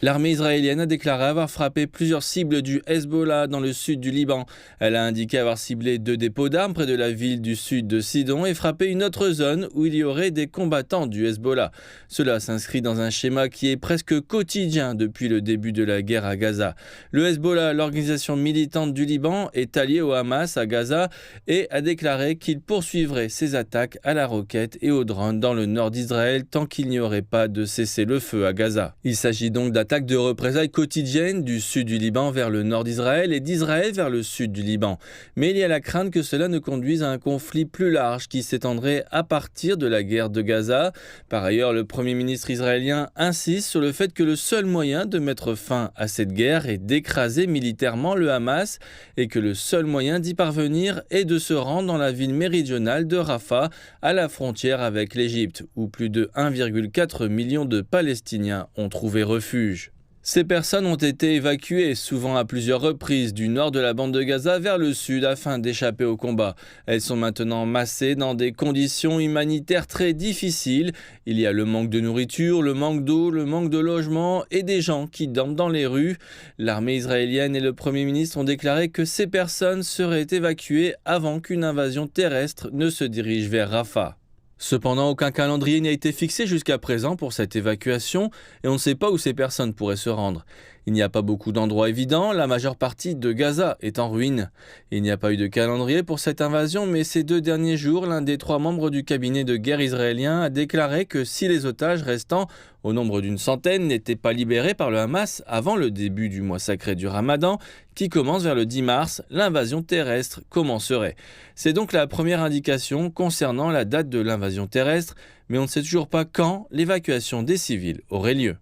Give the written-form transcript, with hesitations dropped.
L'armée israélienne a déclaré avoir frappé plusieurs cibles du Hezbollah dans le sud du Liban. Elle a indiqué avoir ciblé 2 dépôts d'armes près de la ville du sud de Sidon et frappé une autre zone où il y aurait des combattants du Hezbollah. Cela s'inscrit dans un schéma qui est presque quotidien depuis le début de la guerre à Gaza. Le Hezbollah, l'organisation militante du Liban, est allié au Hamas à Gaza et a déclaré qu'il poursuivrait ses attaques à la roquette et aux drones dans le nord d'Israël tant qu'il n'y aurait pas de cessez-le-feu à Gaza. Il s'agit donc d'attaques de représailles quotidiennes du sud du Liban vers le nord d'Israël et d'Israël vers le sud du Liban. Mais il y a la crainte que cela ne conduise à un conflit plus large qui s'étendrait à partir de la guerre de Gaza. Par ailleurs, le Premier ministre israélien insiste sur le fait que le seul moyen de mettre fin à cette guerre est d'écraser militairement le Hamas et que le seul moyen d'y parvenir est de se rendre dans la ville méridionale de Rafah, à la frontière avec l'Égypte, où plus de 1,4 million de Palestiniens ont trouvé refuge. Ces personnes ont été évacuées, souvent à plusieurs reprises, du nord de la bande de Gaza vers le sud afin d'échapper au combat. Elles sont maintenant massées dans des conditions humanitaires très difficiles. Il y a le manque de nourriture, le manque d'eau, le manque de logement et des gens qui dorment dans les rues. L'armée israélienne et le Premier ministre ont déclaré que ces personnes seraient évacuées avant qu'une invasion terrestre ne se dirige vers Rafah. Cependant, aucun calendrier n'a été fixé jusqu'à présent pour cette évacuation et on ne sait pas où ces personnes pourraient se rendre. Il n'y a pas beaucoup d'endroits évidents, la majeure partie de Gaza est en ruine. Il n'y a pas eu de calendrier pour cette invasion, mais ces 2 derniers jours, l'un des 3 membres du cabinet de guerre israélien a déclaré que si les otages restants, au nombre d'une centaine, n'étaient pas libérés par le Hamas avant le début du mois sacré du Ramadan, qui commence vers le 10 mars, l'invasion terrestre commencerait. C'est donc la première indication concernant la date de l'invasion terrestre, mais on ne sait toujours pas quand l'évacuation des civils aurait lieu.